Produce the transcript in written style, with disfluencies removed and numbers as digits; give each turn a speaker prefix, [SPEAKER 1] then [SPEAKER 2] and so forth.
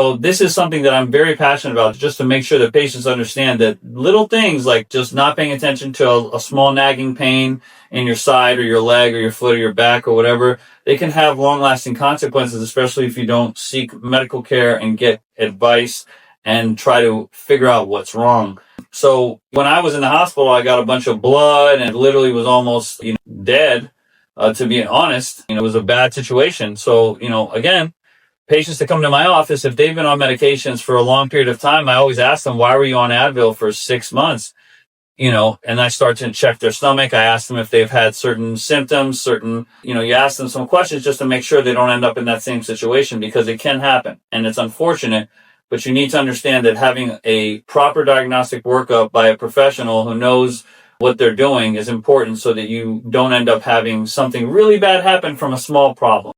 [SPEAKER 1] So this is something that I'm very passionate about, just to make sure that patients understand that little things like just not paying attention to a small nagging pain in your side or your leg or your foot or your back or whatever, they can have long-lasting consequences, especially if you don't seek medical care and get advice and try to figure out what's wrong. So when I was in the hospital, I got a bunch of blood and literally was almost, dead. To be honest, it was a bad situation. So, again, patients that come to my office, if they've been on medications for a long period of time, I always ask them, why were you on Advil for 6 months? And I start to check their stomach. I ask them if they've had certain symptoms, you ask them some questions just to make sure they don't end up in that same situation, because it can happen and it's unfortunate. But you need to understand that having a proper diagnostic workup by a professional who knows what they're doing is important, so that you don't end up having something really bad happen from a small problem.